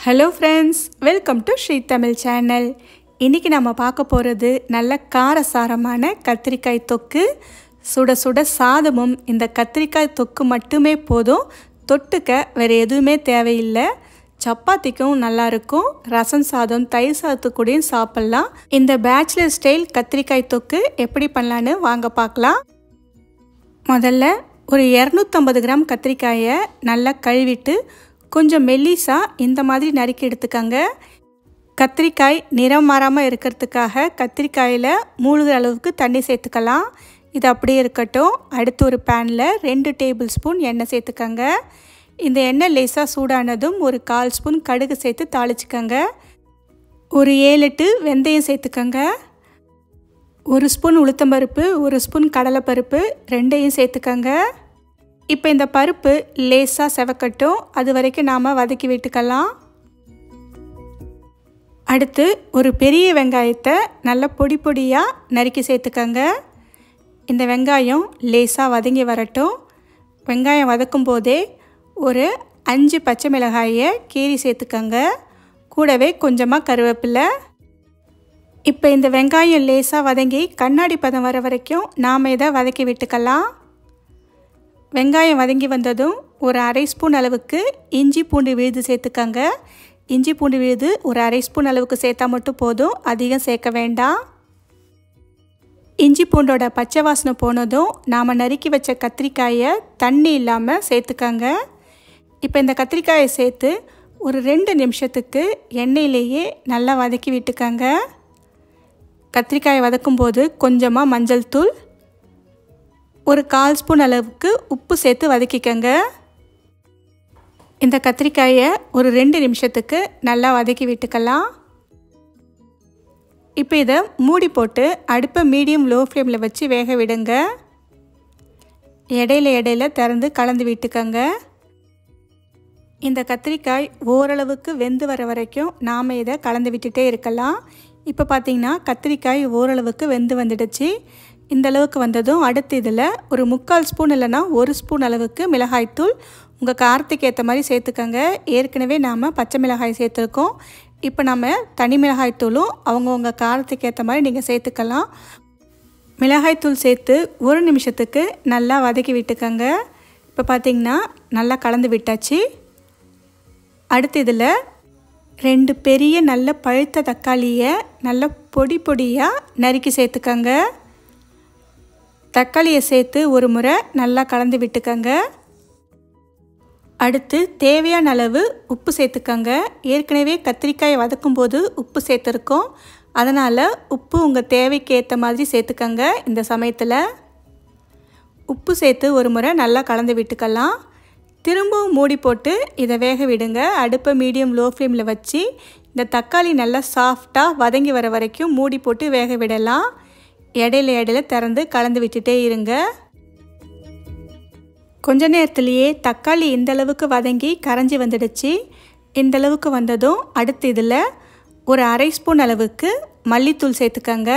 Hello friends, welcome to Sri Tamil channel. இன்னைக்கு நாம பார்க்க போறது நல்ல காரசாரமான கத்திரிக்காய் தொக்கு. சுட சுட சாதமும் இந்த கத்திரிக்காய் தொக்கு மட்டுமே போதும். தொட்டுக்க வேற எதுவுமே தேவையில்லை. சப்பாத்திக்கும் நல்லா இருக்கும். ரசம் சாதம், தயிர் சாதத்துக்கூடயும் சாப்பிடலாம். இந்த பேச்சுலர் ஸ்டைல் கத்திரிக்காய் தொக்கு எப்படி பண்ணலான்னு வாங்க பார்க்கலாம். முதல்ல ஒரு 250 கிராம் கத்திரிக்காயை நல்லா கழுவிட்டு கொஞ்சம் மெல்லிசா இந்த மாதிரி நறுக்கி எடுத்துக்கங்க. கத்திரிக்காய் நிறம் மாறாமல் இருக்கிறதுக்காக கத்திரிக்காயில் மூழ்கிற அளவுக்கு தண்ணி சேர்த்துக்கலாம். இது அப்படியே இருக்கட்டும். அடுத்து ஒரு பேனில் 2 டேபிள் ஸ்பூன் எண்ணெய் சேர்த்துக்கங்க. இந்த எண்ணெய் லேசாக சூடானதும் ஒரு 1/4 ஸ்பூன் கடுகு சேர்த்து தாளிச்சுக்கங்க. ஒரு 7-8 வெந்தயம் சேர்த்துக்கங்க. 1 ஸ்பூன் உளுத்தம்பருப்பு, 1 ஸ்பூன் கடலைப்பருப்பு ரெண்டையும் சேர்த்துக்கங்க. இப்போ இந்த பருப்பு லேசாக செவக்கட்டும். அது வரைக்கும் நாம் வதக்கி விட்டுக்கலாம். அடுத்து ஒரு பெரிய வெங்காயத்தை நல்லா பொடி பொடியாக நறுக்கி சேர்த்துக்கங்க. இந்த வெங்காயம் லேசாக வதங்கி வரட்டும். வெங்காயம் வதக்கும் போதே ஒரு 5 பச்சை மிளகாயை கீறி சேர்த்துக்கங்க. கூடவே கொஞ்சமாக கருவேப்பிலை. இப்போ இந்த வெங்காயம் லேசாக வதங்கி கண்ணாடி பதம் வர வரைக்கும் நாம் இதை வதக்கி விட்டுக்கலாம். வெங்காயம் வதங்கி வந்ததும் ஒரு 1/2 ஸ்பூன் அளவுக்கு இஞ்சி பூண்டு விழுது சேர்த்துக்கங்க. இஞ்சி பூண்டு விழுது ஒரு 1/2 ஸ்பூன் அளவுக்கு சேர்த்தா மட்டும் போதும், அதிகம் சேர்க்க வேண்டாம். இஞ்சி பூண்டோட பச்சை வாசனை போனதும் நாம் நறுக்கி வச்ச கத்திரிக்காயை தண்ணி இல்லாமல் சேர்த்துக்கங்க. இப்போ இந்த கத்திரிக்காயை சேர்த்து ஒரு 2 நிமிஷத்துக்கு எண்ணெயிலேயே நல்லா வதக்கி விட்டுக்கங்க. கத்திரிக்காயை வதக்கும்போது கொஞ்சமாக மஞ்சள் தூள், ஒரு 1/4 ஸ்பூன் அளவுக்கு உப்பு சேர்த்து வதக்கிக்கங்க. இந்த கத்திரிக்காயை ஒரு 2 நிமிஷத்துக்கு நல்லா வதக்கி விட்டுக்கலாம். இப்போ இதை மூடி போட்டு அடுப்பை மீடியம் லோ ஃப்ளேமில் வச்சு வேக விடுங்க. இடையில திறந்து கலந்து விட்டுக்கங்க. இந்த கத்திரிக்காய் ஓரளவுக்கு வெந்து வர வரைக்கும் நாம் இதை கலந்து விட்டுட்டே இருக்கலாம். இப்போ பார்த்திங்கன்னா கத்திரிக்காய் ஓரளவுக்கு வெந்து வந்துடுச்சு. இந்த அளவுக்கு வந்ததும் அடுத்து இதில் ஒரு 3/4 ஸ்பூன் இல்லைனா 1 ஸ்பூன் அளவுக்கு மிளகாய்த்தூள் உங்கள் காரத்துக்கு ஏற்ற மாதிரி சேர்த்துக்கங்க. ஏற்கனவே நாம் பச்சை மிளகாய் சேர்த்துருக்கோம். இப்போ நம்ம தனி மிளகாய்த்தூளும் அவங்கவுங்க காரத்துக்கு ஏற்ற மாதிரி நீங்கள் சேர்த்துக்கலாம். மிளகாய்த்தூள் சேர்த்து 1 நிமிஷத்துக்கு நல்லா வதக்கி விட்டுக்கங்க. இப்போ பார்த்திங்கன்னா நல்லா கலந்து விட்டாச்சு. அடுத்து இதில் 2 பெரிய நல்ல பழுத்த தக்காளியை நல்லா பொடி பொடியாக நறுக்கி சேர்த்துக்கங்க. தக்காளியை சேர்த்து ஒரு முறை நல்லா கலந்து விட்டுக்கங்க. அடுத்து தேவையான அளவு உப்பு சேர்த்துக்கங்க. ஏற்கனவே கத்திரிக்காயை வதக்கும் போது உப்பு சேர்த்துருக்கோம். அதனால் உப்பு உங்கள் தேவைக்கு ஏற்ற மாதிரி சேர்த்துக்கங்க. இந்த சமயத்தில் உப்பு சேர்த்து ஒரு முறை நல்லா கலந்து விட்டுக்கலாம். திரும்பவும் மூடி போட்டு இதை வேக விடுங்க. அடுப்பை மீடியம் லோ ஃப்ளேமில் வச்சு இந்த தக்காளி நல்லா சாஃப்டாக வதங்கி வர வரைக்கும் மூடி போட்டு வேக விடலாம். இடையில திறந்து கலந்து விட்டுட்டே இருங்க. கொஞ்ச நேரத்துலேயே தக்காளி இந்த அளவுக்கு வதங்கி கரைஞ்சி வந்துடுச்சு. இந்த அளவுக்கு வந்ததும் அடுத்து இதில் ஒரு 1/2 ஸ்பூன் அளவுக்கு மல்லித்தூள் சேர்த்துக்கங்க.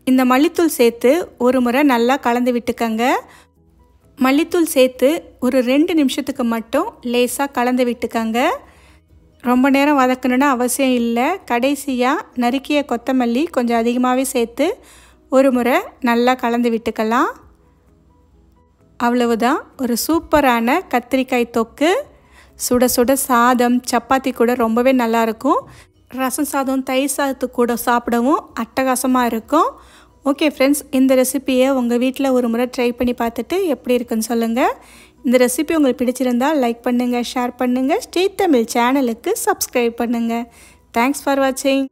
இந்த மல்லித்தூள் சேர்த்து ஒரு முறை நல்லா கலந்து விட்டுக்கங்க. மல்லித்தூள் சேர்த்து ஒரு 2 நிமிஷத்துக்கு மட்டும் லேசாக கலந்து விட்டுக்கங்க. ரொம்ப நேரம் வதக்கணுன்னு அவசியம் இல்லை. கடைசியாக நறுக்கிய கொத்தமல்லி கொஞ்சம் அதிகமாகவே சேர்த்து ஒரு முறை நல்லா கலந்து விட்டுக்கலாம். அவ்வளவுதான், ஒரு சூப்பரான கத்திரிக்காய் தொக்கு. சுட சுட சாதம், சப்பாத்தி கூட ரொம்பவே நல்லாயிருக்கும். ரசம் சாதம், தயிர் சாதத்துக்கு கூட சாப்பிடவும் அட்டகாசமாக இருக்கும். ஓகே ஃப்ரெண்ட்ஸ், இந்த ரெசிப்பியை உங்கள் வீட்டில் ஒரு முறை ட்ரை பண்ணி பார்த்துட்டு எப்படி இருக்குன்னு சொல்லுங்கள். இந்த ரெசிபி உங்களுக்கு பிடிச்சிருந்தால் லைக் பண்ணுங்கள், ஷேர் பண்ணுங்கள். ஸ்ரீ தமிழ் சேனலுக்கு சப்ஸ்கிரைப் பண்ணுங்கள். தேங்க்ஸ் ஃபார் வாட்சிங்.